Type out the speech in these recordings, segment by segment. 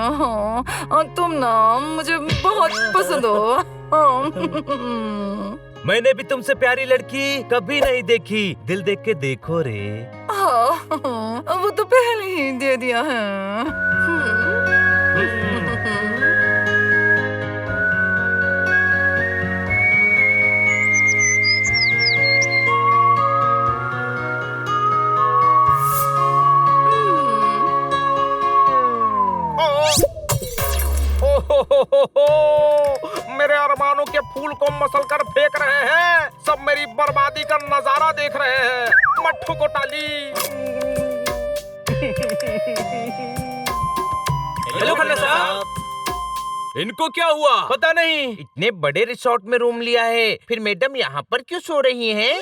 हाँ, तुम ना मुझे बहुत पसंद हो। मैंने भी तुमसे प्यारी लड़की कभी नहीं देखी, दिल देख के देखो रे। हाँ, वो तो पहले ही दे दिया है। मेरे अरमानों के फूल को मसल कर फेंक रहे हैं, सब मेरी बर्बादी का नजारा देख रहे हैं। मट्ठू को टाली। हेलो खन्ना साहब, इनको क्या हुआ? पता नहीं, इतने बड़े रिसोर्ट में रूम लिया है, फिर मैडम यहाँ पर क्यों सो रही हैं?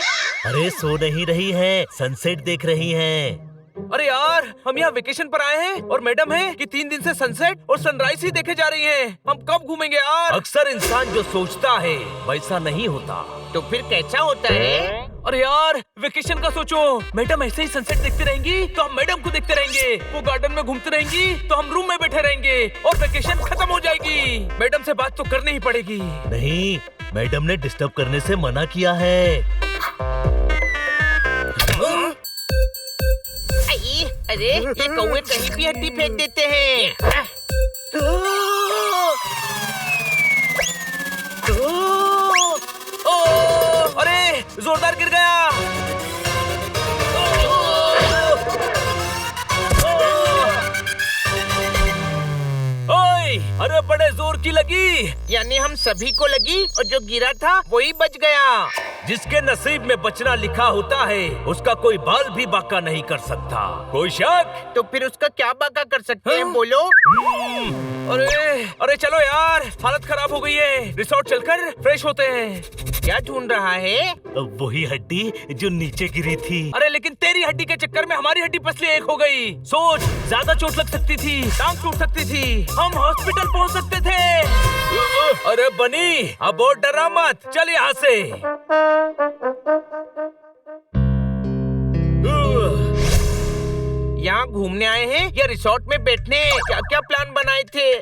अरे सो नहीं रही है, सनसेट देख रही है। अरे यार, हम यहाँ वेकेशन पर आए हैं और मैडम है कि 3 दिन से सनसेट और सनराइज ही देखे जा रही हैं। हम कब घूमेंगे यार? अक्सर इंसान जो सोचता है वैसा नहीं होता। तो फिर कैसा होता है? अरे यार, वेकेशन का सोचो। मैडम ऐसे ही सनसेट देखते रहेंगी तो हम मैडम को देखते रहेंगे, वो गार्डन में घूमती रहेंगी तो हम रूम में बैठे रहेंगे और वेकेशन खत्म हो जाएगी। मैडम से बात तो करनी ही पड़ेगी। नहीं, मैडम ने डिस्टर्ब करने से मना किया है। अरे ये कौवे कहीं भी हड्डी फेंक देते हैं। अरे जोरदार गिर गया। ओए, अरे बड़े जोर की लगी। यानी हम सभी को लगी और जो गिरा था वही बच गया। जिसके नसीब में बचना लिखा होता है उसका कोई बाल भी बाका नहीं कर सकता। कोई शक? तो फिर उसका क्या बाका कर सकते हैं, बोलो? अरे चलो यार, हालत खराब हो गई है, रिसोर्ट चलकर फ्रेश होते हैं। क्या ढूंढ रहा है? वही हड्डी जो नीचे गिरी थी। अरे लेकिन तेरी हड्डी के चक्कर में हमारी हड्डी पसली एक हो गई। सोच, ज्यादा चोट लग सकती थी, टांग टूट सकती थी, हम हॉस्पिटल पहुंच सकते थे। अरे बनी, अब और डरा मत, चल यहाँ से। यहाँ घूमने आए हैं या रिसोर्ट में बैठने? क्या क्या प्लान बनाए थे?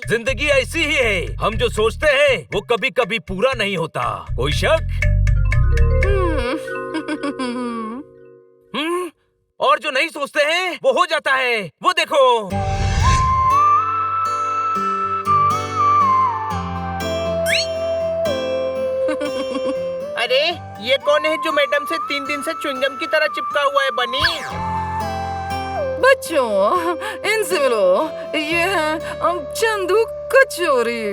जिंदगी ऐसी ही है, हम जो सोचते हैं वो कभी कभी पूरा नहीं होता। कोई शक? और जो नहीं सोचते हैं वो हो जाता है, वो देखो। अरे ये कौन है जो मैडम से 3 दिन से च्युइंगम की तरह चिपका हुआ है, बनी? बच्चों, इनसे मिलो, ये है चंदू कचौरी।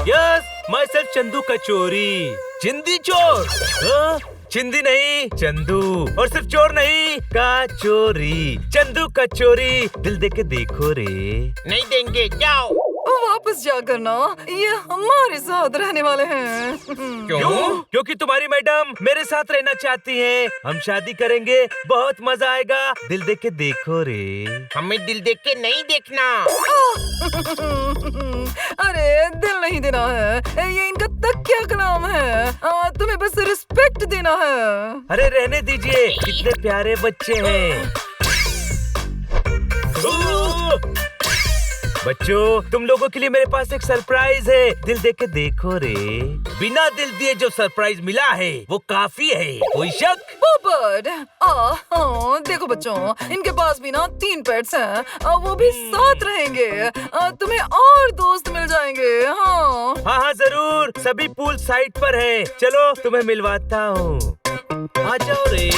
यस, माई सेल्फ चंदू कचौरी। चिंदी चोर? चिंदी नहीं, चंदू। और सिर्फ चोर नहीं, कचौरी। चंदू कचौरी, दिल दे के देखो रे। नहीं देंगे, जाओ। वापस जाकर ना, ये हमारे साथ रहने वाले हैं। क्यों? क्योंकि तुम्हारी मैडम मेरे साथ रहना चाहती हैं। हम शादी करेंगे, बहुत मजा आएगा। दिल दे के देखो रे। हमें दिल देख के नहीं देखना। अरे दिल नहीं देना है, ये इनका तकिया का नाम है। तुम्हें बस रिस्पेक्ट देना है। अरे रहने दीजिए, कितने प्यारे बच्चे हैं। बच्चों, तुम लोगों के लिए मेरे पास एक सरप्राइज है, दिल दे के देखो रे। बिना दिल दिए जो सरप्राइज मिला है वो काफी है। कोई शक? पोपट, देखो बच्चों, इनके पास भी ना 3 पेट्स हैं, वो भी साथ रहेंगे। तुम्हें और दोस्त मिल जाएंगे। हाँ हाँ जरूर, सभी पूल साइड पर है। चलो तुम्हें मिलवाता हूँ, आ जाओ रे।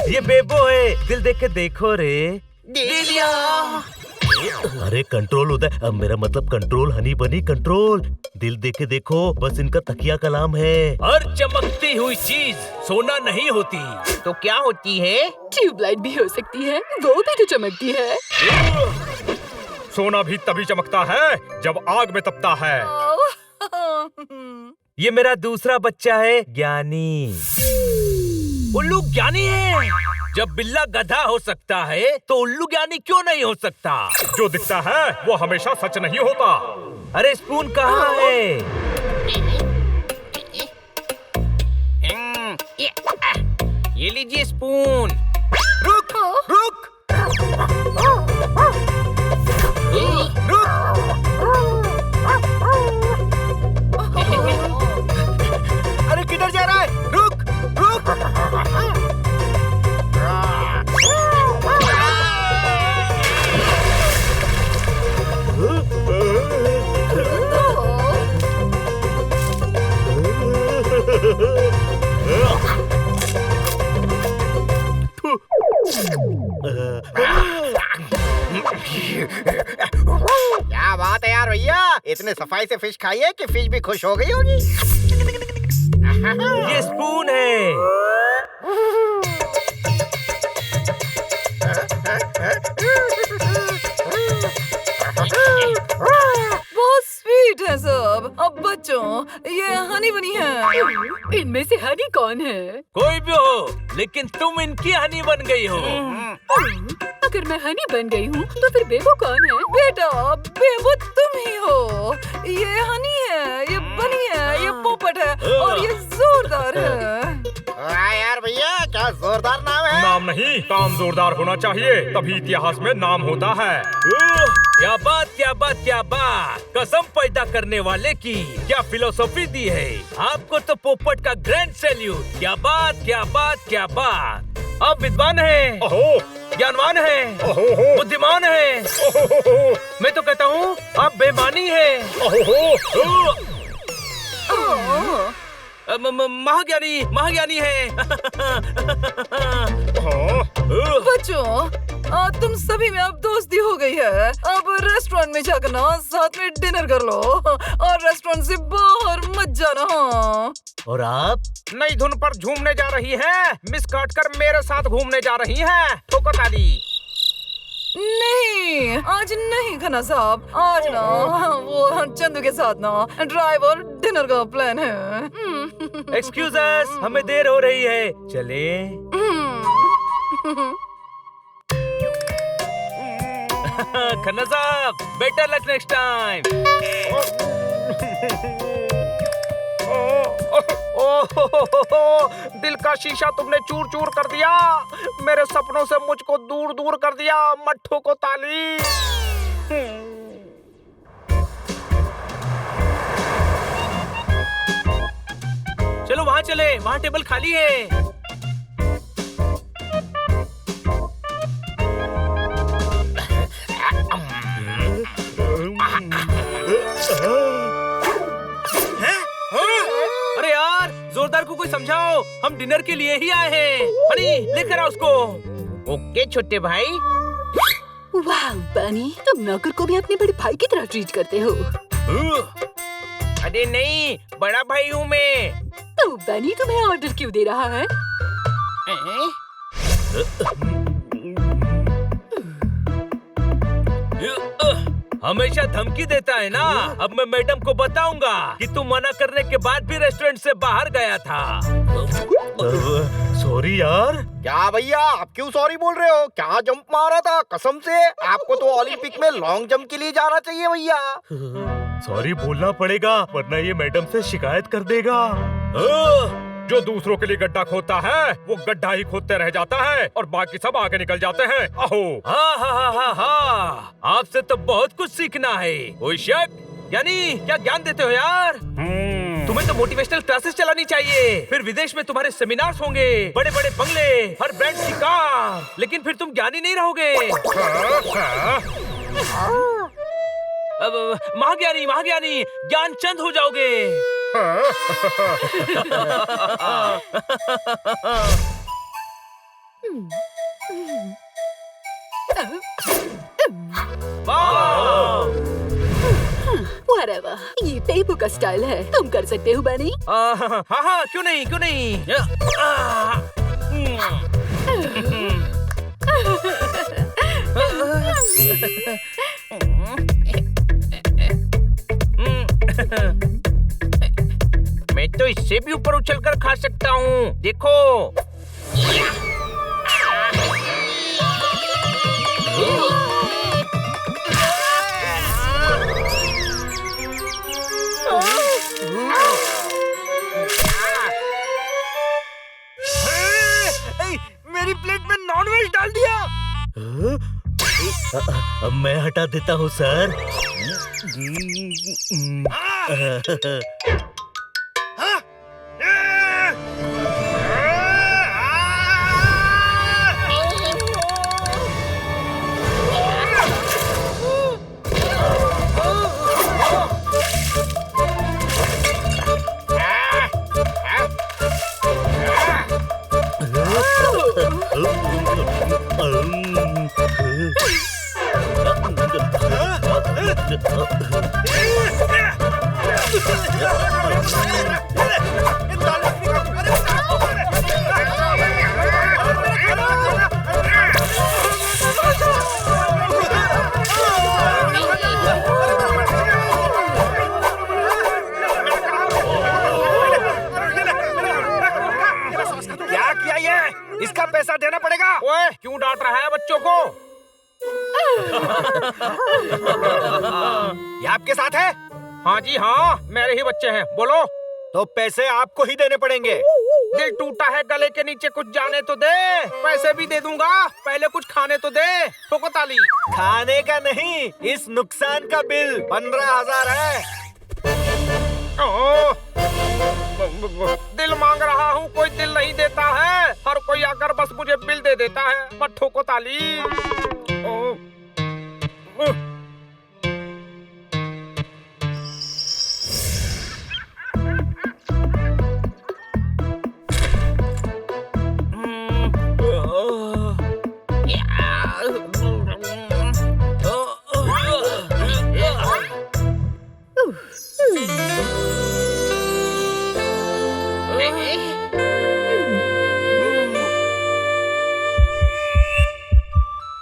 ये बेबो है, दिल देख के देखो रे। दे दिया। अरे कंट्रोल होता है, अब मेरा मतलब कंट्रोल हनी बनी कंट्रोल। दिल दे के देखो, बस इनका तकिया कलाम है। हर चमकती हुई चीज सोना नहीं होती। तो क्या होती है? ट्यूबलाइट भी हो सकती है, वो भी तो चमकती है। सोना भी तभी चमकता है जब आग में तपता है। ये मेरा दूसरा बच्चा है, ज्ञानी। उल्लू ज्ञानी है। जब बिल्ला गधा हो सकता है तो उल्लू ज्ञानी क्यों नहीं हो सकता? जो दिखता है वो हमेशा सच नहीं होता। अरे स्पून कहाँ है? ये लीजिए स्पून। रुक रुक अरे किधर जा रहा है? रुक रुक। क्या बात है यार भैया, इतने सफाई से फिश खाई है कि फिश भी खुश हो गई होगी। ये स्पून है। बहुत स्वीट है सब। अब बच्चों, ये हनी बनी है। इनमें से हनी कौन है? कोई भी हो, लेकिन तुम इनकी हनी बन गई हो। अगर मैं हनी बन गई हूँ तो फिर बेबो कौन है? बेटा, बेबो तुम ही हो। ये हनी है, ये बनी है, ये पोपट है और ये जोरदार है। वाह यार भैया, क्या जोरदार नाम है। नाम नहीं, काम जोरदार होना चाहिए, तभी इतिहास में नाम होता है। क्या बात, क्या बात, क्या बात। कसम पैदा करने वाले की क्या फिलोसॉफी दी है। आपको तो पोपट का ग्रैंड सैल्यूट। क्या बात, क्या बात, क्या बात। आप विद्वान हैं, ओहो ज्ञानवान हैं, ओहो बुद्धिमान हैं। ओहो मैं तो कहता हूँ आप बेईमानी हैं। ओहो। महाज्ञानी, महाज्ञानी है। बच्चों, तुम सभी में अब दोस्ती हो गई है। अब रेस्टोरेंट में जाकर ना साथ में डिनर कर लो और रेस्टोरेंट से बाहर मत जाना। हाँ। और आप? नई धुन पर झूमने जा रही है, मिस काट कर मेरे साथ घूमने जा रही है। ठोकर ताली। नहीं, आज नहीं खन्ना साहब। आज ना वो चंदू के साथ ना ड्राइव और डिनर का प्लान है। एक्सक्यूज अस, हमें देर हो रही है, चले। खन्ना साहब, बेटर लक नेक्स्ट टाइम। दिल का शीशा तुमने चूर चूर कर दिया। मेरे सपनों से मुझको दूर दूर कर दिया। मट्ठू को ताली। चलो वहाँ चले, वहाँ टेबल खाली है। अरे यार, जोरदार को कोई समझाओ, हम डिनर के लिए ही आए हैं। हनी, लेकर आओ उसको। ओके छोटे भाई। वाह बनी, तुम नौकर को भी अपने बड़े भाई की तरह ट्रीट करते हो। अरे नहीं, बड़ा भाई हूँ मैं। तो बनी तुम्हें ऑर्डर क्यों दे रहा है? हमेशा धमकी देता है ना। अब मैं मैडम को बताऊंगा कि तू मना करने के बाद भी रेस्टोरेंट से बाहर गया था। सॉरी यार। क्या भैया, आप क्यों सॉरी बोल रहे हो? क्या जंप मारा था, कसम से। आपको तो ओलंपिक में लॉन्ग जंप के लिए जाना चाहिए भैया। सॉरी बोलना पड़ेगा, वरना ये मैडम से शिकायत कर देगा। जो दूसरों के लिए गड्ढा खोदता है वो गड्ढा ही खोदते रह जाता है और बाकी सब आगे निकल जाते हैं। अहो। हाँ हाँ हाँ हाँ हाँ, आपसे तो बहुत कुछ सीखना है। कोई शक? यानी क्या ज्ञान देते हो यार? तुम्हें तो मोटिवेशनल क्लासेस चलानी चाहिए। फिर विदेश में तुम्हारे सेमिनार्स होंगे, बड़े बड़े बंगले, हर ब्रांड की कार। लेकिन फिर तुम ज्ञानी नहीं रहोगे। अब महाज्ञानी, महाज्ञानी, ज्ञान चंद हो जाओगे। वाह रे वाह, ये पेपू का स्टाइल है, तुम कर सकते हो बनी। हाँ हाँ, क्यों नहीं क्यों नहीं। मैं तो इससे भी ऊपर उछलकर खा सकता हूँ, देखो। मेरी प्लेट में नॉनवेज डाल दिया। अब मैं हटा देता हूँ सर। क्या किया ये? इसका पैसा देना पड़ेगा। ओए, क्यों डांट रहा है बच्चों को? ये आपके साथ है? हाँ जी हाँ, मेरे ही बच्चे हैं। बोलो। तो पैसे आपको ही देने पड़ेंगे। दिल टूटा है, गले के नीचे कुछ जाने तो दे। पैसे भी दे दूंगा, पहले कुछ खाने तो दे। ठोको ताली। खाने का नहीं, इस नुकसान का बिल 15,000 है। ओह, दिल मांग रहा हूँ, कोई दिल नहीं देता है। हर कोई आकर बस मुझे बिल दे देता है। मत ठोको ताली। ओह,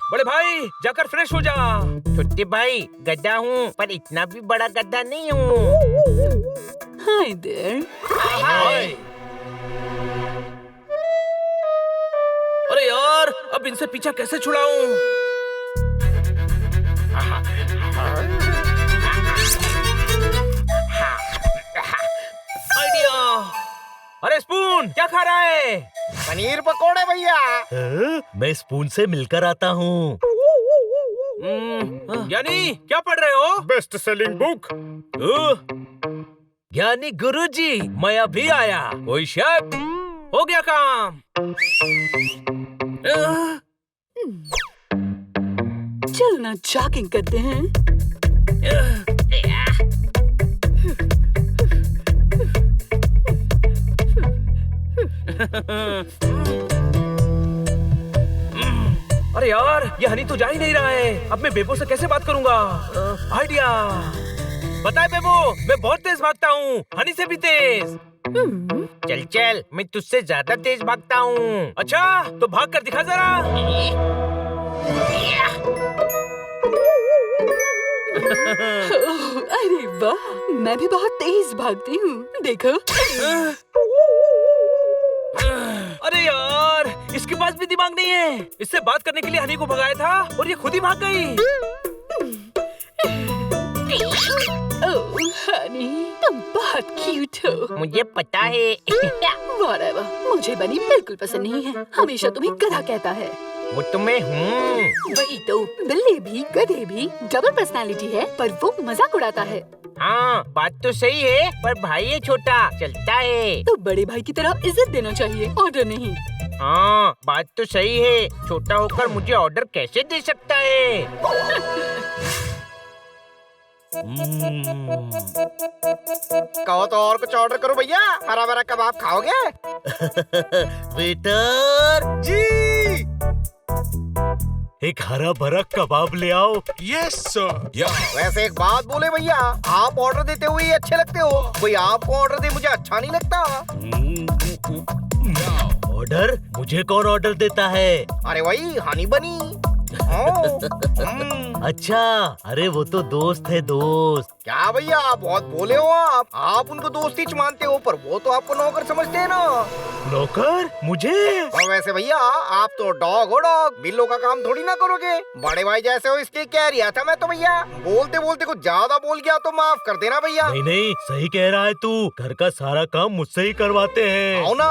बड़े भाई जाकर फ्रेश हो जा। छोटे भाई, गधा हूँ पर इतना भी बड़ा गधा नहीं हूँ। Hi there. हाय। अरे यार, अब इनसे पीछा कैसे छुड़ाऊं? आइडिया। अरे स्पून, क्या खा रहा है? पनीर पकोड़े भैया। मैं स्पून से मिलकर आता हूँ। ज्ञानी, क्या पढ़ रहे हो? Best selling book. ज्ञानी गुरुजी, मैं अभी आया। कोई शक? हो गया काम। चल ना जॉगिंग करते हैं। अरे यार, ये हनी तो जा ही नहीं रहा है। अब मैं बेबो से कैसे बात करूंगा? आइडिया। बताए बेबो, मैं बहुत तेज भागता हूँ, हनी से भी तेज। चल चल, मैं तुझसे ज्यादा तेज भागता हूँ। अच्छा, तो भाग कर दिखा जरा। अरे वाह, मैं भी बहुत तेज भागती हूँ, देखो। अरे यार, इसके पास भी दिमाग नहीं है। इससे बात करने के लिए हनी को भगाया था और ये खुद ही भाग गई। ओह हनी, तुम बहुत क्यूट हो। मुझे पता है। वाह वाह, मुझे बनी बिल्कुल पसंद नहीं है। हमेशा तुम्हें गधा कहता है। वो तो मैं हूँ। वही तो, बिल्ली भी गधे भी डबल पर्सनालिटी है, पर वो मजाक उड़ाता है। हाँ, बात तो सही है, पर भाई है छोटा, चलता है। तो बड़े भाई की तरह इज्जत देना चाहिए, ऑर्डर नहीं। हाँ, बात तो सही है। छोटा होकर मुझे ऑर्डर कैसे दे सकता है? कहो तो और कुछ ऑर्डर करो भैया। हरा भरा कबाब खाओगे? वेटर जी। एक हरा भरा कबाब ले आओ। Yes, sir. वैसे एक बात बोले भैया, आप ऑर्डर देते हुए ही अच्छे लगते हो, कोई आपको ऑर्डर दे मुझे अच्छा नहीं लगता। ऑर्डर? मुझे कौन ऑर्डर देता है? अरे वही हनी बनी। अच्छा, अरे वो तो दोस्त है, दोस्त। क्या भैया आप बहुत बोले हो, आप उनको दोस्ती च मानते हो, पर वो तो आपको नौकर समझते हैं ना। नौकर? मुझे? और वैसे भैया आप तो डॉग हो, डॉग, बिल्लो का काम थोड़ी ना करोगे। बड़े भाई जैसे हो इसलिए कह रहा था मैं तो भैया। बोलते बोलते कुछ ज्यादा बोल गया तो माफ कर देना भैया। नहीं नहीं, सही कह रहा है तू। घर का सारा काम मुझसे ही करवाते हैं। आओ ना।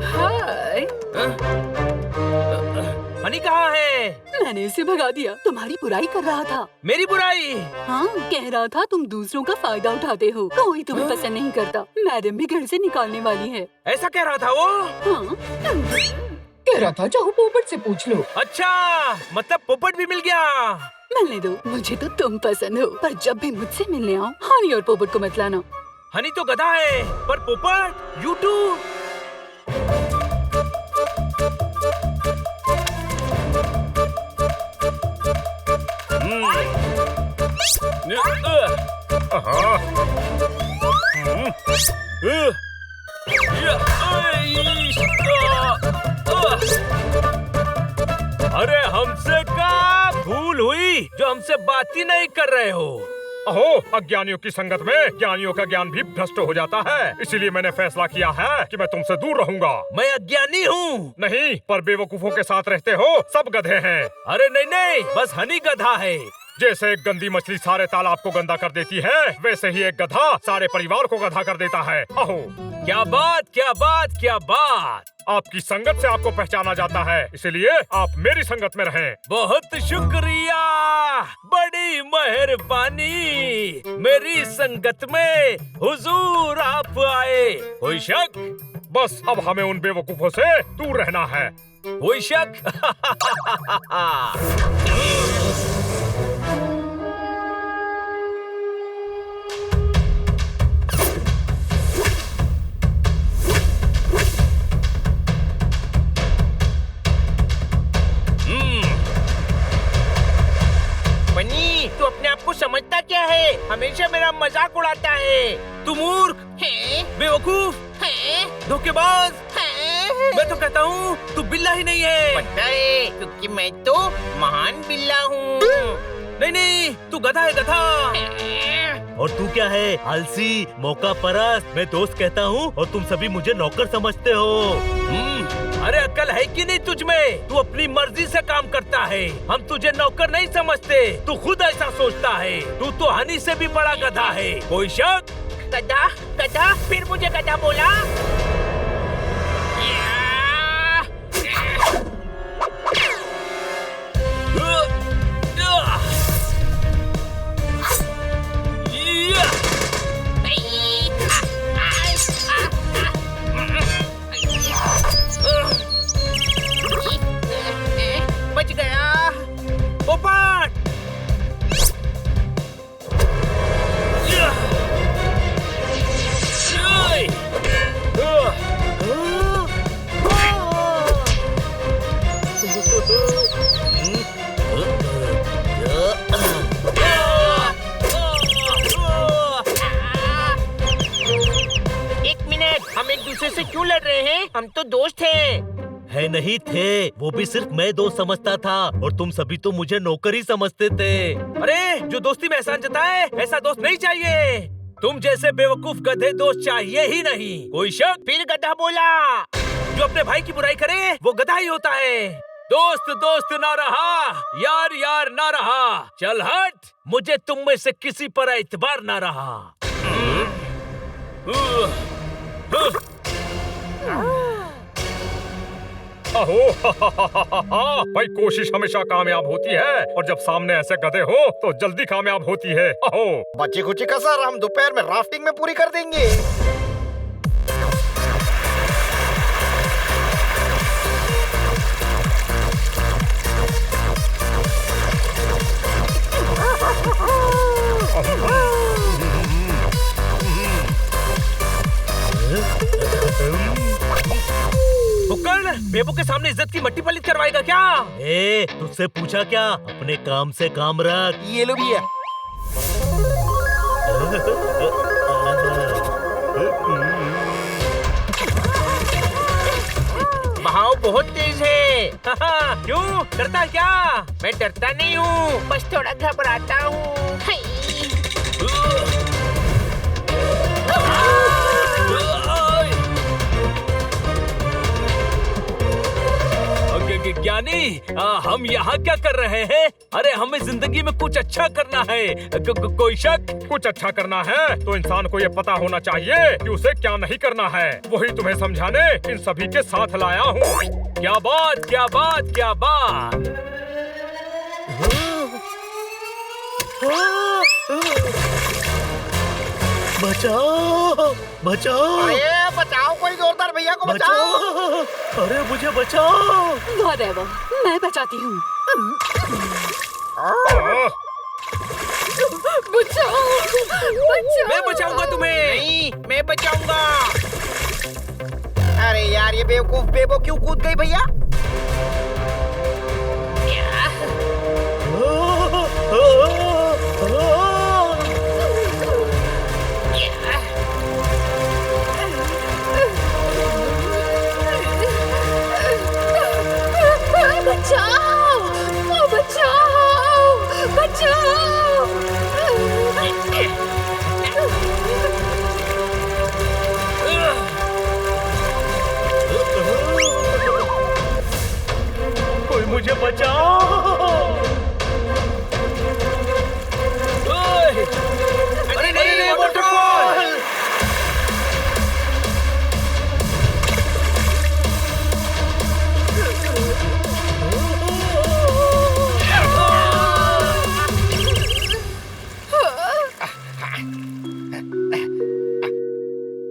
हाय। हनी कहाँ है? मैंने इसे भगा दिया, तुम्हारी बुराई कर रहा था। मेरी बुराई? हाँ, कह रहा था तुम दूसरों का फायदा उठाते हो, कोई तुम्हें पसंद नहीं करता। मैडम भी घर से निकालने वाली है। ऐसा कह रहा था वो? हाँ, कह रहा था चाहो पोपट से पूछ लो। अच्छा, मतलब पोपट भी मिल गया। मिलने दो, मुझे तो तुम पसंद हो, पर जब भी मुझसे मिलने आओ हनी और पोपट को मत लाना। हनी तो गधा है, पर पोपट यू टू। अरे हमसे का भूल हुई जो हमसे बात ही नहीं कर रहे हो। अहो, अज्ञानियों की संगत में ज्ञानियों का ज्ञान भी भ्रष्ट हो जाता है, इसीलिए मैंने फैसला किया है कि मैं तुमसे दूर रहूंगा। मैं अज्ञानी हूँ। नहीं, पर बेवकूफों के साथ रहते हो, सब गधे हैं। अरे नहीं नहीं, बस हनी गधा है। जैसे एक गंदी मछली सारे तालाब को गंदा कर देती है, वैसे ही एक गधा सारे परिवार को गधा कर देता है। अहो, क्या बात क्या बात क्या बात। आपकी संगत से आपको पहचाना जाता है, इसलिए आप मेरी संगत में रहें। बहुत शुक्रिया, बड़ी मेहरबानी। मेरी संगत में हुजूर आप आए। कोई शक? बस अब हमें उन बेवकूफों से दूर रहना है। कोई शक? बनी, तू अपने आप को समझता क्या है? हमेशा मेरा मजाक उड़ाता है। तू मूर्ख है, बेवकूफ है, धोखेबाज है। मैं तो कहता हूँ तू बिल्ला ही नहीं है। पता है, क्योंकि मैं तो महान बिल्ला हूँ। नहीं नहीं, तू गधा है, गधा। और तू क्या है? आलसी, मौका परस्त। मैं दोस्त कहता हूँ और तुम सभी मुझे नौकर समझते हो। अरे अक्ल है कि नहीं तुझ में? तू अपनी मर्जी से काम करता है, हम तुझे नौकर नहीं समझते। तू खुद ऐसा सोचता है। तू तो हनी से भी बड़ा गधा है। कोई शक? गधा गधा, फिर मुझे गधा बोला। बच गया पोपट। एक मिनट, हम एक दूसरे से क्यों लड़ रहे हैं? हम तो दोस्त हैं। है नहीं थे, वो भी सिर्फ मैं दोस्त समझता था और तुम सभी तो मुझे नौकर ही समझते थे। अरे जो दोस्ती में एहसान जताए, ऐसा दोस्त नहीं चाहिए। तुम जैसे बेवकूफ गधे दोस्त चाहिए ही नहीं। कोई शक? फिर गधा बोला। जो अपने भाई की बुराई करे वो गधा ही होता है। दोस्त दोस्त ना रहा, यार यार ना रहा। चल हट, मुझे तुम में से किसी पर एतबार ना रहा। अहो, भाई कोशिश हमेशा कामयाब होती है, और जब सामने ऐसे गधे हो तो जल्दी कामयाब होती है। अहो, बच्ची कुची कसर हम दोपहर में राफ्टिंग में पूरी कर देंगे। बुक्कड़, बेबो के सामने इज्जत की मट्टी पलित करवाएगा क्या? ए, तुझसे पूछा क्या? अपने काम से काम रख। ये लो भैया। बहाव बहुत तेज है। क्यों? डरता है क्या? मैं डरता नहीं हूँ, बस थोड़ा घबराता हूँ। हाय। ज्ञानी, हम यहाँ क्या कर रहे हैं? अरे हमें जिंदगी में कुछ अच्छा करना है। कोई शक? कुछ अच्छा करना है तो इंसान को ये पता होना चाहिए कि उसे क्या नहीं करना है। वही तुम्हें समझाने इन सभी के साथ लाया हूँ। क्या बात, क्या बात, क्या बात। बचाओ, बचाओ, अरे बचाओ, कोई जोरदार भैया को बचाओ। बचाओ, अरे मुझे बचाओ। Whatever, मैं बचाती हूँ। बचाओ, बचाओ। मैं बचाऊंगा तुम्हें। नहीं, मैं बचाऊंगा। अरे यार, ये बेवकूफ बेबो क्यों कूद गई भैया? बचाओ, बचाओ, बचाओ। कोई मुझे बचाओ। अरे नहीं, वाटरफॉल।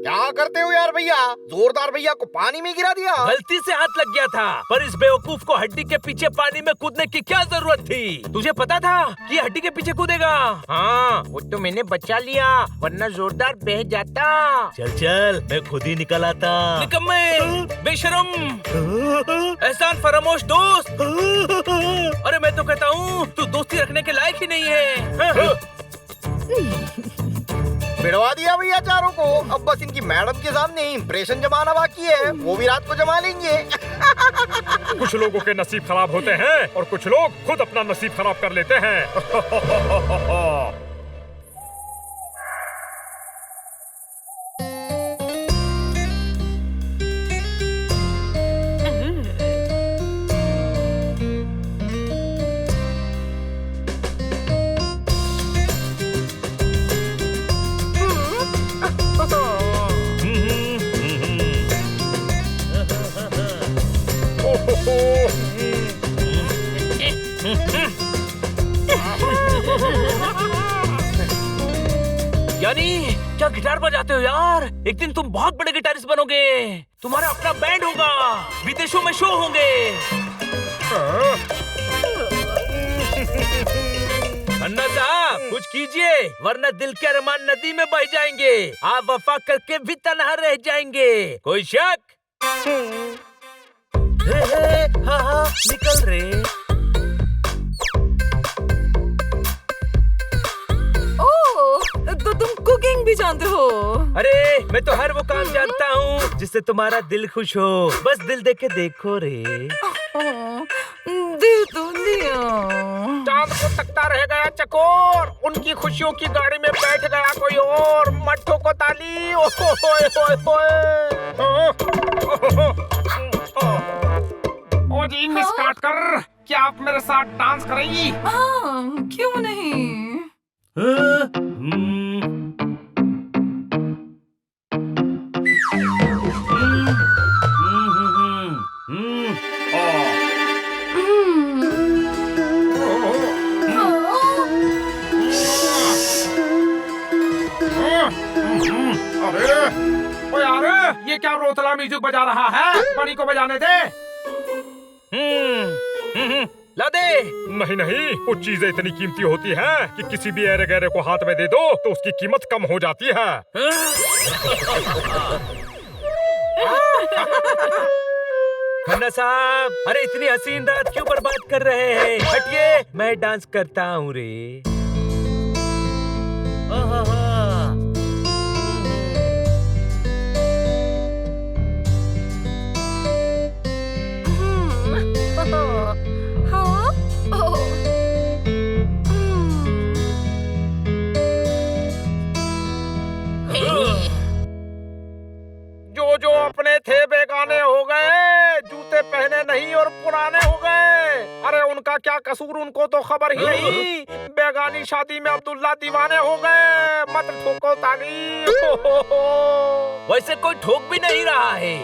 क्या करते हो यार भैया? जोरदार भैया को पानी में गिरा दिया। गलती से हाथ लग गया था, पर इस बेवकूफ को हड्डी के पीछे पानी में कूदने की क्या जरूरत थी? तुझे पता था कि हड्डी के पीछे कूदेगा? हाँ, वो तो मैंने बचा लिया, वरना जोरदार बह जाता। चल चल, मैं खुद ही निकल आता। निकम्मे, बेशरम, एहसान फरामोश दोस्त। अरे मैं तो कहता हूँ तू दोस्ती रखने के लायक ही नहीं है। भिड़वा दिया भैया चारों को। अब बस इनकी मैडम के सामने इंप्रेशन जमाना बाकी है, वो भी रात को जमा लेंगे। कुछ लोगों के नसीब खराब होते हैं और कुछ लोग खुद अपना नसीब खराब कर लेते हैं। यानी क्या गिटार बजाते हो यार? एक दिन तुम बहुत बड़े गिटारिस्ट बनोगे। तुम्हारा अपना बैंड होगा, विदेशों में शो होंगे। अन्ना साहब कुछ कीजिए, वरना दिल के अरमान नदी में बह जाएंगे। आप वफा करके भी तन्हा रह जाएंगे। कोई शक? हाँ, निकल रहे। तो तुम कुकिंग भी जानते हो? अरे मैं तो हर वो काम जानता हूँ जिससे तुम्हारा दिल खुश हो। बस दिल दे के देखो रे। दे तो दिया। चांद को तकता रह गया चकोर, उनकी खुशियों की गाड़ी में बैठ गया कोई और। मट्ठों को ताली। ओ जी मिस काटकर, क्या आप मेरे साथ डांस करेंगी? हाँ, क्यों नहीं? अरे ओ यार, ये क्या रोतला म्यूजिक बजा रहा है? बड़ी को बजाने दे। ला दे। नहीं नहीं, कुछ चीजें इतनी कीमती होती हैं कि किसी भी ऐरे गैरे को हाथ में दे दो तो उसकी कीमत कम हो जाती है। राणा साहब, अरे इतनी हसीन रात क्यों बर्बाद कर रहे हैं? हटिए, मैं डांस करता हूँ रे। जो जो अपने थे बेगाने हो गए, जूते पहने नहीं और पुराने हो गए। अरे उनका क्या कसूर, उनको तो खबर ही नहीं। बेगानी शादी में अब्दुल्ला दीवाने हो गए। मत ठोको ताली। वैसे कोई ठोक भी नहीं रहा है।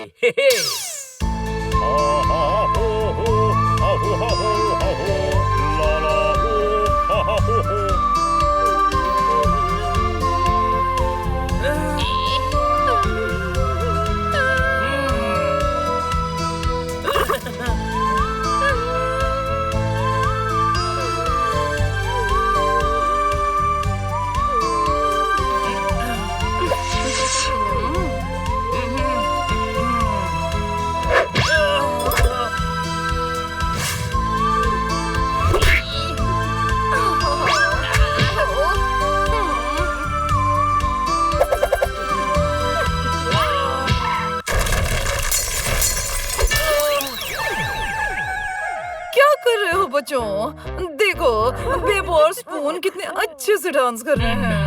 बच्चों देखो, बेबो और स्पून कितने अच्छे से डांस कर रहे हैं।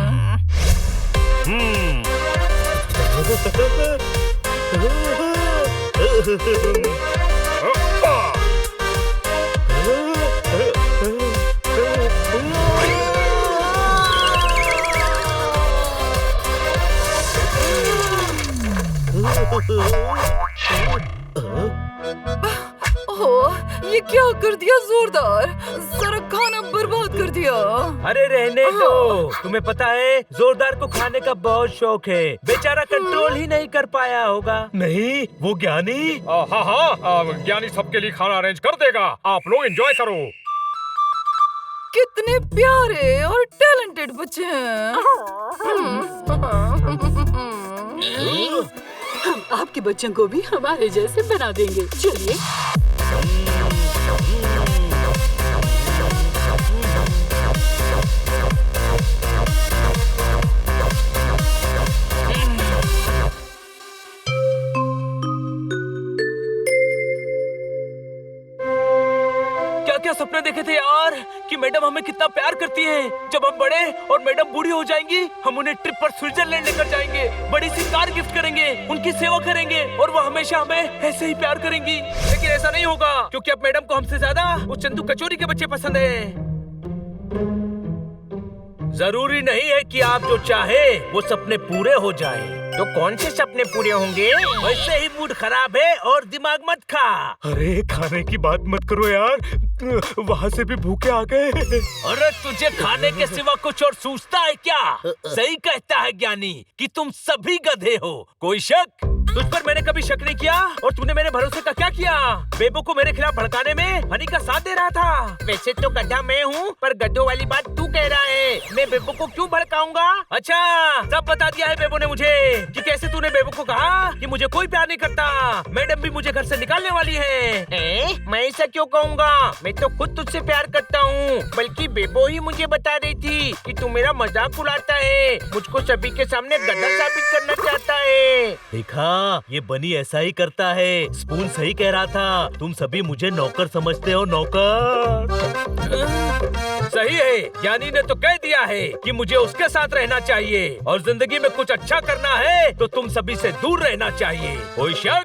ओह, ये क्या कर दिया जोरदार, सारा खाना बर्बाद कर दिया। अरे रहने दो, तुम्हें पता है जोरदार को खाने का बहुत शौक है, बेचारा कंट्रोल ही नहीं कर पाया होगा। नहीं, वो ज्ञानी। हाँ हाँ, ज्ञानी सबके लिए खाना अरेंज कर देगा, आप लोग एंजॉय करो। कितने प्यारे और टैलेंटेड बच्चे हैं। हम आपके बच्चों को भी हमारे जैसे बना देंगे। चलिए। क्या सपने देखे थे यार कि मैडम हमें कितना प्यार करती हैं। जब हम बड़े और मैडम बूढ़ी हो जाएंगी, हम उन्हें ट्रिप पर स्विट्जरलैंड लेकर जाएंगे, बड़ी सी कार गिफ्ट करेंगे, उनकी सेवा करेंगे और वो हमेशा हमें ऐसे ही प्यार करेंगी। लेकिन ऐसा नहीं होगा, क्योंकि अब मैडम को हमसे ज्यादा वो चंदू कचौरी के बच्चे पसंद हैं। जरूरी नहीं है कि आप जो चाहे वो सपने पूरे हो जाए। तो कौन से सपने पूरे होंगे? वैसे ही मूड खराब है और दिमाग मत खा। अरे खाने की बात मत करो यार, वहाँ से भी भूखे आ गए। अरे तुझे खाने के सिवा कुछ और सूझता है क्या? सही कहता है ज्ञानी कि तुम सभी गधे हो। कोई शक? तुझ पर मैंने कभी शक नहीं किया और तूने मेरे भरोसे का क्या किया? बेबो को मेरे खिलाफ भड़काने में हनी का साथ दे रहा था। वैसे तो गधा मैं हूँ, पर गधों वाली बात तू कह रहा है। मैं बेबो को क्यों भड़काऊंगा? अच्छा, सब बता दिया है बेबो ने मुझे कि कैसे तूने बेबो को कहा कि मुझे कोई प्यार नहीं करता, मैडम भी मुझे घर से निकालने वाली है। मैं ऐसा क्यों कहूँगा? मैं तो खुद तुझसे प्यार करता हूँ। बल्कि बेबो ही मुझे बता रही थी कि तू मेरा मजाक उड़ाता है, मुझको सभी के सामने गधा साबित करना चाहता है। देखा, ये बनी ऐसा ही करता है। स्पून सही कह रहा था, तुम सभी मुझे नौकर समझते हो। नौकर सही है, ज्ञानी ने तो कह दिया है कि मुझे उसके साथ रहना चाहिए और जिंदगी में कुछ अच्छा करना है तो तुम सभी से दूर रहना चाहिए। कोई शक?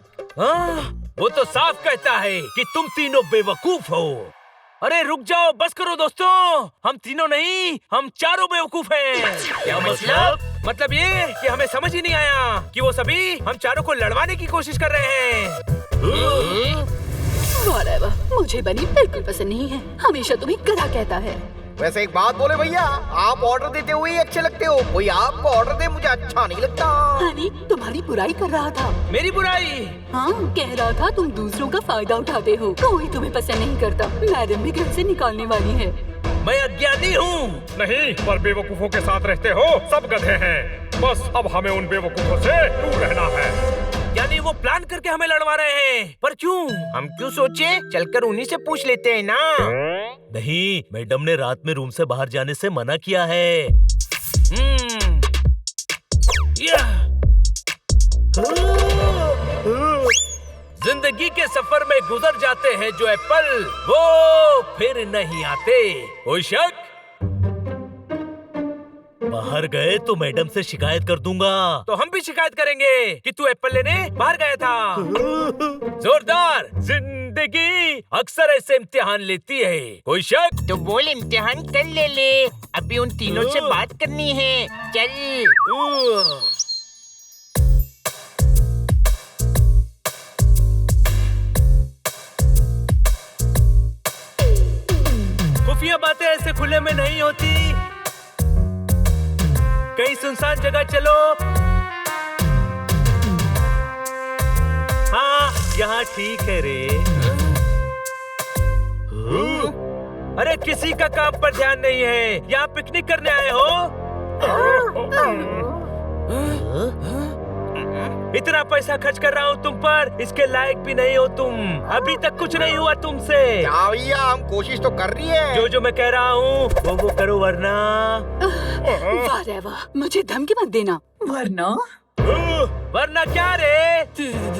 वो तो साफ कहता है कि तुम तीनों बेवकूफ हो। अरे रुक जाओ, बस करो दोस्तों, हम तीनों नहीं, हम चारों बेवकूफ हैं। क्या मतलब? मतलब ये कि हमें समझ ही नहीं आया कि वो सभी हम चारों को लड़वाने की कोशिश कर रहे हैं। Whatever, मुझे बनी बिल्कुल पसंद नहीं है, हमेशा तुम्हें गधा कहता है। वैसे एक बात बोले भैया, आप ऑर्डर देते हुए ही अच्छे लगते हो, कोई आपको ऑर्डर दे मुझे अच्छा नहीं लगता। हनी तुम्हारी बुराई कर रहा था। मेरी बुराई? हाँ, कह रहा था तुम दूसरों का फायदा उठाते हो, कोई तुम्हें पसंद नहीं करता, मैडम भी घर से निकालने वाली है। मैं अज्ञानी हूँ। नहीं, पर बेवकूफों के साथ रहते हो, सब गधे हैं। बस अब हमें उन बेवकूफों से दूर रहना है। क्या यानी वो प्लान करके हमें लड़वा रहे हैं, पर क्यों? हम क्यों सोचे, चलकर उन्हीं से पूछ लेते हैं ना। नहीं, मैडम ने रात में रूम से बाहर जाने से मना किया है। जिंदगी के सफर में गुजर जाते हैं जो एप्पल, वो फिर नहीं आते। कोई शक? बाहर गए तो मैडम से शिकायत कर दूंगा। तो हम भी शिकायत करेंगे कि तू एप्पल लेने बाहर गया था। जोरदार। जिंदगी अक्सर ऐसे इम्तिहान लेती है। कोई शक? तो बोल इम्तिहान कर ले। अभी उन तीनों से बात करनी है। चल। खुफिया बातें ऐसे खुले में नहीं होती। कहीं सुनसान जगह चलो। हाँ, यहाँ ठीक है रे। अरे किसी का काम पर ध्यान नहीं है। यहाँ पिकनिक करने आए हो? इतना पैसा खर्च कर रहा हूँ तुम पर, इसके लायक भी नहीं हो तुम। अभी तक कुछ नहीं हुआ तुमसे। क्या भैया, हम कोशिश तो कर रही है। जो मैं कह रहा हूँ वो करो, वरना वाह रे वाह, मुझे धमकी मत देना। वरना क्या रे?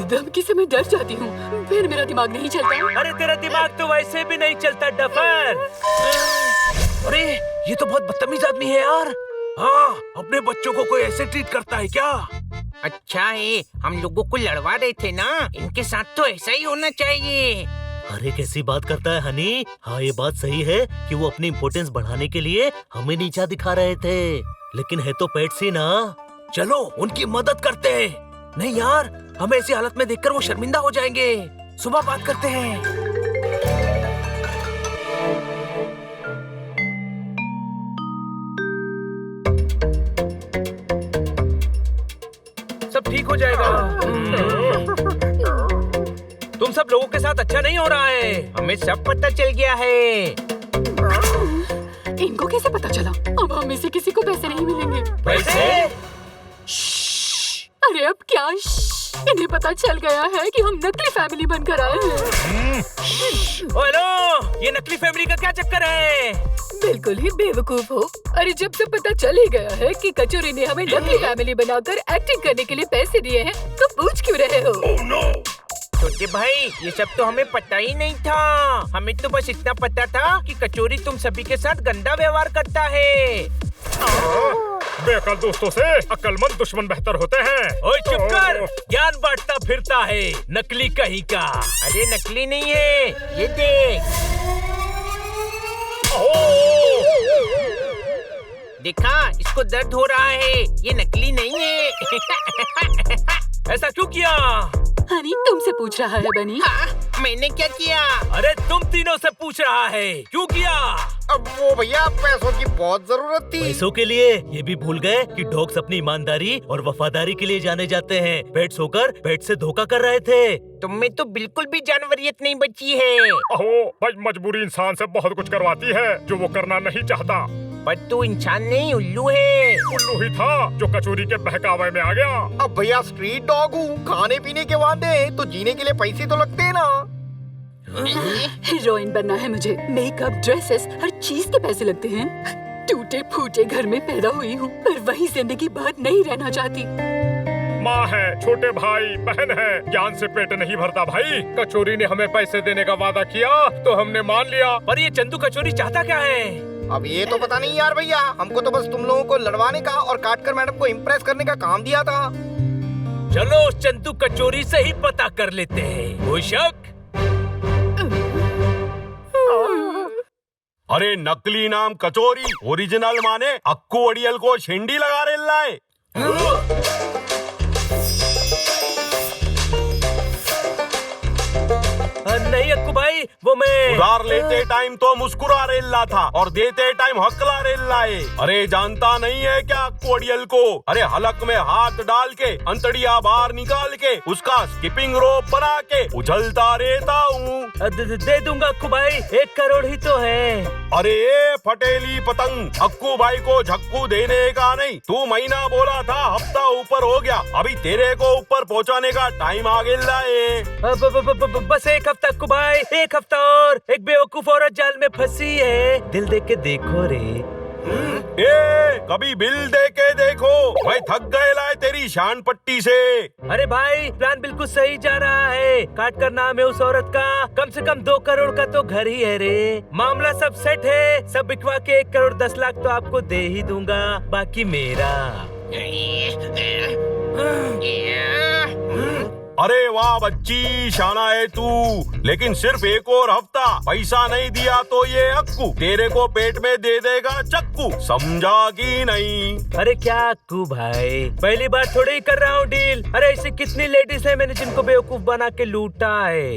धमकी से मैं डर जाती हूँ, फिर मेरा दिमाग नहीं चलता। अरे तेरा दिमाग तो वैसे भी नहीं चलता डफर। अरे ये तो बहुत बदतमीज आदमी है यार। हाँ, अपने बच्चों को कोई ऐसे ट्रीट करता है क्या? अच्छा है, हम लोगों को लड़वा रहे थे ना, इनके साथ तो ऐसा ही होना चाहिए। अरे कैसी बात करता है हनी। हाँ, ये बात सही है कि वो अपनी इम्पोर्टेंस बढ़ाने के लिए हमें नीचा दिखा रहे थे, लेकिन है तो पेट्स ही ना। चलो उनकी मदद करते हैं। नहीं यार, हमें ऐसी हालत में देखकर वो शर्मिंदा हो जाएंगे। सुबह बात करते हैं। सब ठीक हो जाएगा। तुम सब लोगों के साथ अच्छा नहीं हो रहा है। हमें सब पता चल गया है। इनको कैसे पता चला? अब हम में से किसी को पैसे नहीं मिलेंगे। पैसे? अरे अब क्या? इन्हें पता चल गया है कि हम नकली फैमिली बनकर आए हैं। हेलो, ये नकली फैमिली का क्या चक्कर है? बिल्कुल ही बेवकूफ हो। अरे जब से पता चल ही गया है कि कचोरी ने हमें नकली फैमिली बनाकर एक्टिंग करने के लिए पैसे दिए हैं, तो पूछ क्यों रहे हो? छोटे भाई, ये सब तो हमें पता ही नहीं था। हमें तो बस इतना पता था कि कचोरी तुम सभी के साथ गंदा व्यवहार करता है। बेअकल दोस्तों से अक्लमंद दुश्मन बेहतर होते हैं। ओए चुप कर, ज्ञान बांटता फिरता है, नकली कहीं का। अरे नकली नहीं है, ये देख। देखा, इसको दर्द हो रहा है, ये नकली नहीं है। ऐसा क्यों किया? हनी तुमसे पूछ रहा है बनी। हाँ, मैंने क्या किया? अरे तुम तीनों से पूछ रहा है, क्यों किया? अब वो भैया, पैसों की बहुत जरूरत थी। पैसों के लिए? ये भी भूल गए कि डॉग्स अपनी ईमानदारी और वफादारी के लिए जाने जाते हैं। पेट्स होकर पेट से धोखा कर रहे थे। तुम में तो बिल्कुल भी जानवरियत नहीं बची है। अहो भाई, मजबूरी इंसान से बहुत कुछ करवाती है जो वो करना नहीं चाहता। पर तू इंसान नहीं, उल्लू है। उल्लू ही था जो कचोरी के बहकावे में आ गया। अब भैया स्ट्रीट डॉग हूँ, खाने पीने के वादे, तो जीने के लिए पैसे तो लगते हैं ना। हीरोइन बनना है मुझे। मेकअप, ड्रेसेस, हर चीज के पैसे लगते हैं। टूटे फूटे घर में पैदा हुई हूँ, पर वही जिंदगी भर नहीं रहना चाहती। माँ है, छोटे भाई बहन है, ज्ञान से पेट नहीं भरता भाई। कचोरी ने हमें पैसे देने का वादा किया तो हमने मान लिया। पर ये चंदू कचोरी चाहता क्या है? अब ये तो पता नहीं यार भैया, हमको तो बस तुम लोगों को लड़वाने का और काटकर मैडम को इम्प्रेस करने का काम दिया था। चलो उस चंदू कचोरी से ही पता कर लेते हैं। कोई शक? अरे नकली नाम कचोरी, ओरिजिनल माने अक्कू अड़ियल को छिंडी लगा रे लाए। नहीं अक्कू भाई, वो मैं उधार लेते टाइम तो मुस्कुरा रेल्ला था और देते टाइम हकला रेल्ला है। अरे जानता नहीं है क्या अक्कू अड़ियल को? अरे हलक में हाथ डाल के अंतड़िया बाहर निकाल के उसका स्किपिंग रोप बना के उछलता रहता हूँ। दे दूंगा अक्कू भाई, 1 करोड़ ही तो है। अरे फटेली पतंग, अक्कू भाई को झक्कू देने का नहीं, तू महीना बोला था, हफ्ता ऊपर हो गया, अभी तेरे को ऊपर पहुंचाने का टाइम आ गया है। बस 1 हफ्ता अक्कू भाई, 1 हफ्ता और। एक बेवकूफ औरत जाल में फंसी है, दिल दे के देखो रे। कभी बिल दे के देखो, मैं थक गए लाए तेरी शान पट्टी से। अरे भाई प्लान बिल्कुल सही जा रहा है। काट कर नाम है उस औरत का, कम से कम 2 करोड़ का तो घर ही है रे। मामला सब सेट है, सब बिकवा के 1 करोड़ 10 लाख तो आपको दे ही दूंगा, बाकी मेरा। अरे वाह बच्ची, शाना है तू, लेकिन सिर्फ 1 और हफ्ता। पैसा नहीं दिया तो ये अक्कू तेरे को पेट में दे देगा चक्कू, समझा कि नहीं? अरे क्या अक्कू भाई, पहली बार थोड़ी ही कर रहा हूँ डील। अरे ऐसी कितनी लेडीज है मैंने जिनको बेवकूफ बना के लूटा है।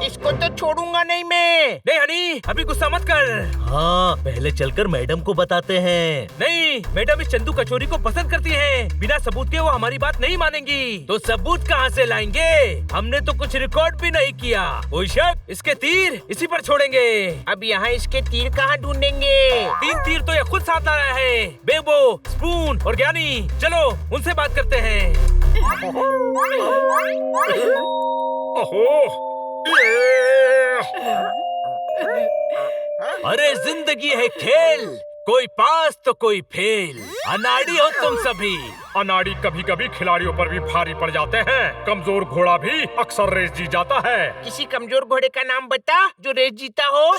इसको तो छोड़ूंगा नहीं मैं। नहीं हनी, अभी गुस्सा मत कर। हाँ, पहले चलकर मैडम को बताते हैं। नहीं, मैडम इस चंदू कचोरी को पसंद करती है, बिना सबूत के वो हमारी बात नहीं मानेंगी। तो सबूत कहाँ से लाएंगे? हमने तो कुछ रिकॉर्ड भी नहीं किया। कोई शक? इसके तीर इसी पर छोड़ेंगे। अब यहाँ इसके तीर कहाँ ढूंढेंगे? 3 तीर तो ये खुद साथ ला रहा है, बेबो, स्पून और ज्ञानी। चलो उनसे बात करते हैं। अरे जिंदगी है खेल, कोई पास तो कोई फेल। अनाड़ी हो तुम सभी। अनाड़ी कभी कभी खिलाड़ियों पर भी भारी पड़ जाते हैं। कमजोर घोड़ा भी अक्सर रेस जीत जाता है। किसी कमजोर घोड़े का नाम बता जो रेस जीता हो।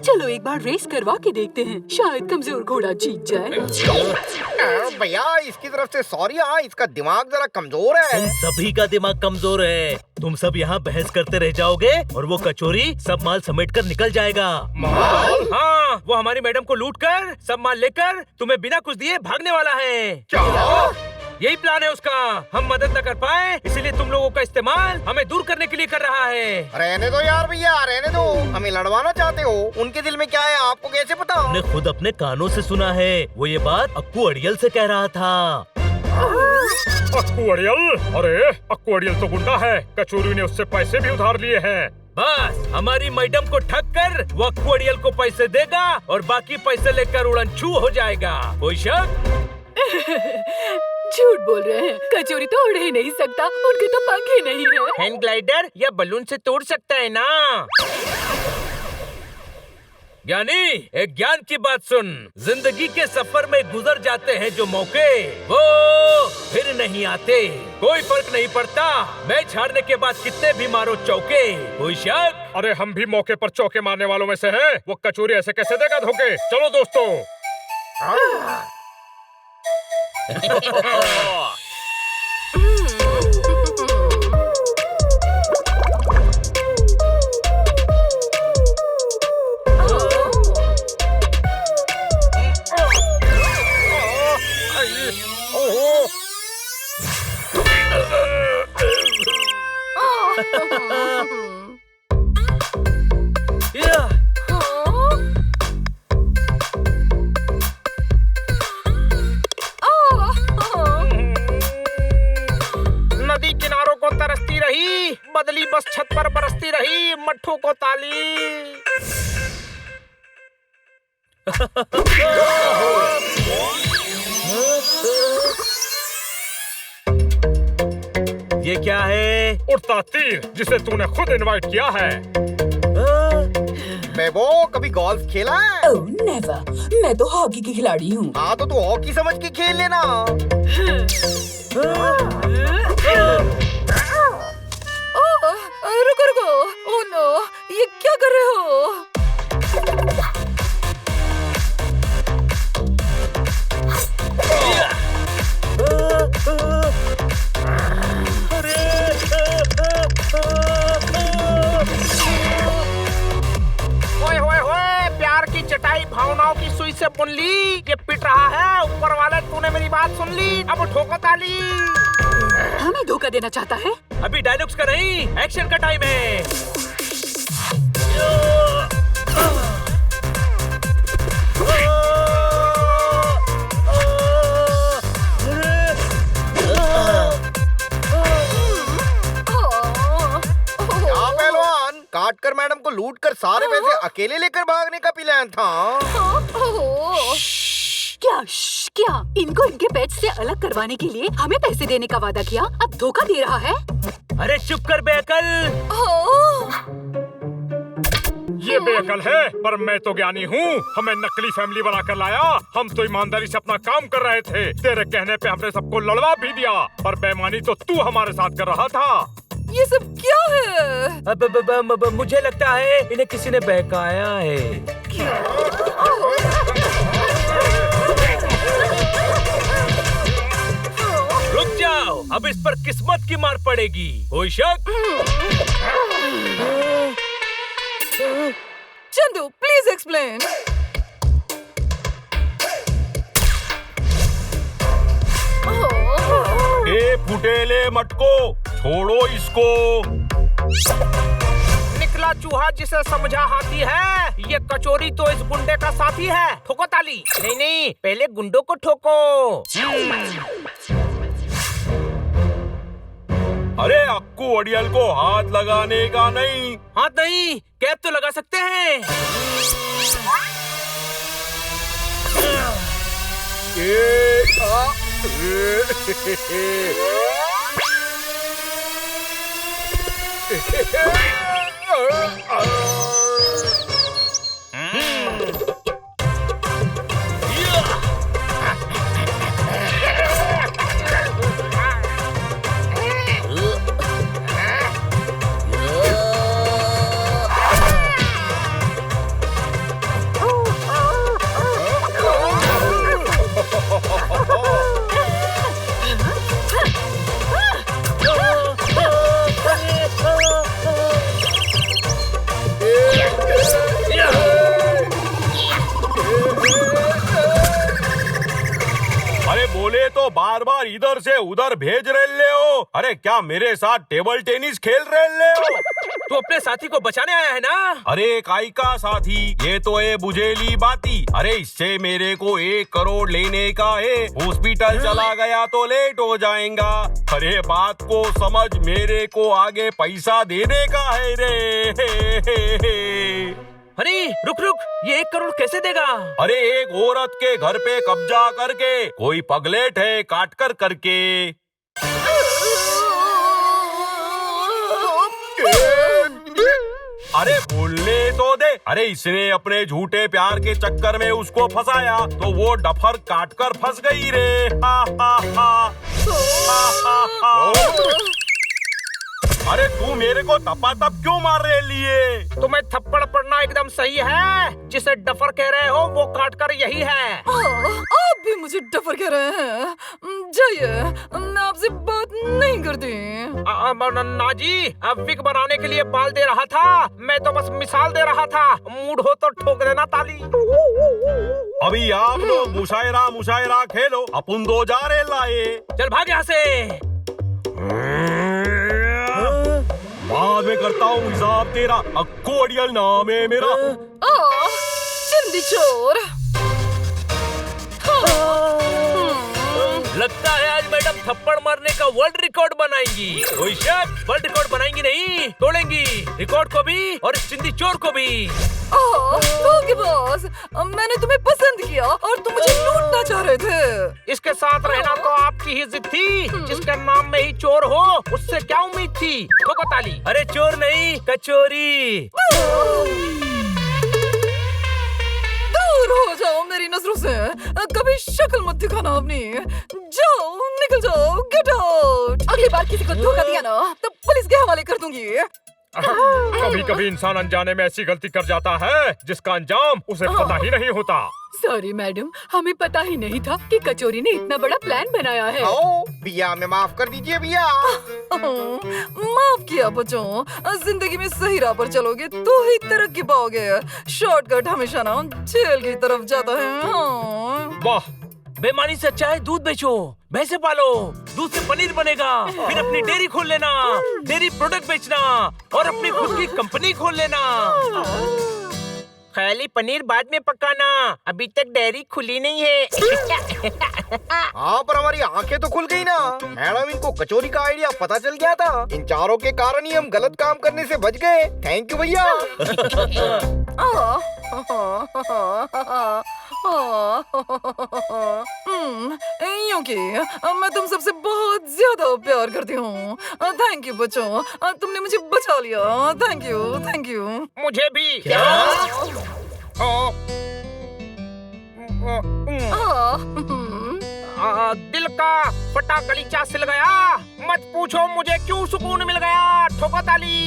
चलो एक बार रेस करवा के देखते हैं, शायद कमजोर घोड़ा जीत जाए। भैया इसकी तरफ से सॉरी, इसका दिमाग जरा कमजोर है। तुम सभी का दिमाग कमजोर है। तुम सब यहाँ बहस करते रह जाओगे और वो कचोरी सब माल समेट कर निकल जाएगा। माल? हाँ, वो हमारी मैडम को लूट कर सब माल लेकर तुम्हें बिना कुछ दिए भागने वाला है। क्या? यही प्लान है उसका। हम मदद न कर पाए, इसीलिए तुम लोगों का इस्तेमाल हमें दूर करने के लिए कर रहा है। रहने दो यार भैया, रहने दो। हमें लड़वाना चाहते हो? उनके दिल में क्या है आपको कैसे पता? हमने खुद अपने कानों से सुना है। वो ये बात अक्कू अड़ियल से कह रहा था। अक्कू अड़ियल? अरे अक्कू अड़ियल तो गुंडा है, कचोरी ने उससे पैसे भी उधार लिए हैं। बस हमारी मैडम को ठग कर वो अक्कू अड़ियल को पैसे देगा और बाकी पैसे लेकर उड़न छू हो जाएगा। कोई शक? झूठ बोल रहे हैं, कचोरी तो उड़ ही नहीं सकता, उनके तो पंख ही नहीं है। हैंड ग्लाइडर या बलून से तोड़ सकता है ना। ज्ञानी, एक ज्ञान की बात सुन। जिंदगी के सफर में गुजर जाते हैं जो मौके, वो फिर नहीं आते। कोई फर्क नहीं पड़ता मैच हारने के बाद कितने भी मारो चौके। कोई शक? अरे हम भी मौके पर चौके मारने वालों में से हैं। वो कचोरी ऐसे कैसे देगा धोखे? चलो दोस्तों। नदी किनारों को तरसती रही, बदली बस छत पर बरसती रही, मट्ठू को ताली। ये क्या है? उड़ता तीर, जिसे तूने खुद इनवाइट किया है। बेबो कभी गोल्फ खेला है? ओह नेवर, मैं तो हॉकी की खिलाड़ी हूँ। हाँ तो तू हॉकी समझ के खेल लेना। रुको रुको, ओह नो, ये क्या कर रहे हो? ओए होए होए, प्यार की चटाई भावनाओं की सुई से बुन ली। ये पिट रहा है, ऊपर वाले तूने मेरी बात सुन ली, अब ठोको ताली। हमें धोखा देना चाहता है? अभी डायलॉग्स का नहीं, एक्शन का टाइम है। क्या पहलवान, काट कर मैडम को लूट कर सारे पैसे अकेले लेकर भागने का प्लान था? क्या इनको इनके पेट से अलग करवाने के लिए हमें पैसे देने का वादा किया, अब धोखा दे रहा है? अरे चुप कर बेअकल। ये बेअकल है, पर मैं तो ज्ञानी हूँ। हमें नकली फैमिली बना कर लाया। हम तो ईमानदारी से अपना काम कर रहे थे। तेरे कहने पे हमने सबको लड़वा भी दिया, पर बेईमानी तो तू हमारे साथ कर रहा था। ये सब क्या है? अब मुझे लगता है इन्हें किसी ने बहकाया है। रुक जाओ, अब इस पर किस्मत की मार पड़ेगी। कोई शक? Chandu please explain. ए फुटेले मटको, छोड़ो इसको। निकला चूहा जिसे समझा हाथी है। ये कचोरी तो इस गुंडे का साथी है। ठोको ताली। नहीं, पहले गुंडों को ठोको। अरे अक्कू अड़ियल को हाथ लगाने का नहीं। हाथ नहीं, कैप तो लगा सकते हैं। बोले तो बार बार इधर से उधर भेज रहे हो। अरे क्या मेरे साथ टेबल टेनिस खेल रहे हो? तू अपने साथी को बचाने आया है ना? अरे काई का साथी, ये तो है बुझेली बाती। अरे इससे मेरे को 1 करोड़ लेने का है। हॉस्पिटल चला गया तो लेट हो जाएगा। अरे बात को समझ, मेरे को आगे पैसा देने का है रे। अरे रुक, ये 1 करोड़ कैसे देगा? अरे एक औरत के घर पे कब्जा करके कोई पगलेट है काट कर करके। अरे बोलने तो दे। अरे इसने अपने झूठे प्यार के चक्कर में उसको फंसाया तो वो डफर काट कर फंस गई रे। हा हा हा। अरे तू मेरे को तपा-तप क्यों मार रहे लिए? तुम्हें थप्पड़ पड़ना एकदम सही है। जिसे डफर कह रहे हो वो काट कर यही है। आप भी मुझे डफर कह रहे हैं? जाइए, मैं आपसे बात नहीं करती। ना जी, अब विग बनाने के लिए बाल दे रहा था। मैं तो बस मिसाल दे रहा था। मूड हो तो ठोक देना ताली। अभी आप लोग मुशायरा खेलो, अपन 2 जा रहे लाए। चल भाग यहाँ से। बाद में करता हूँ हिसाब तेरा। अक्कू अड़ियल नाम है मेरा। चिंदी चोर। लगता है आज मैडम थप्पड़ मारने का वर्ल्ड रिकॉर्ड बनाएंगी। कोई शक? वर्ल्ड रिकॉर्ड बनाएंगी नहीं, तोड़ेंगी रिकॉर्ड को भी और इस चिंदी चोर को भी। ओके बॉस, मैंने तुम्हें पसंद किया और तुम मुझे लूटना चाह रहे थे। इसके साथ रहना तो आपकी ही जिद थी। जिसके नाम में ही चोर हो, उससे क्या उम्मीद थी? ठोको ताली। अरे चोर नहीं, कचोरी। दूर हो जाओ मेरी नजरों से। कभी शक्ल मत दिखाना अपनी। जाओ, निकल जाओ, गेट आउट। अगली बार किसी को धोखा दिया ना तो पुलिस के हवाले कर दूंगी। कभी कभी इंसान अनजाने में ऐसी गलती कर जाता है जिसका अंजाम उसे पता ही नहीं होता। सॉरी मैडम, हमें पता ही नहीं था कि कचोरी ने इतना बड़ा प्लान बनाया है। भैया हमें माफ कर दीजिए भैया। माफ किया बच्चों। जिंदगी में सही राह पर चलोगे तो ही तरक्की पाओगे। शॉर्टकट हमेशा ना जेल की तरफ जाता है। वाह, बेईमानी से अच्छा है दूध बेचो। भैंसे पालो, दूध से पनीर बनेगा, फिर अपनी डेयरी खोल लेना, डेयरी प्रोडक्ट बेचना और अपनी खुद की कंपनी खोल लेना। ख्याली पनीर बाद में पकाना, अभी तक डेयरी खुली नहीं है। हाँ, पर हमारी आंखें तो खुल गई ना मैडम। इनको कचौरी का आइडिया पता चल गया था। इन चारों के कारण ही हम गलत काम करने से बच गए। थैंक यू भैया। क्योंकि मैं तुम सबसे बहुत ज्यादा प्यार करती हूँ। थैंक यू बच्चों, तुमने मुझे बचा लिया। Thank you, thank you. मुझे भी। दिल का फटा गलीचा सिल गया। मत पूछो मुझे क्यों सुकून मिल गया। ठोको ताली।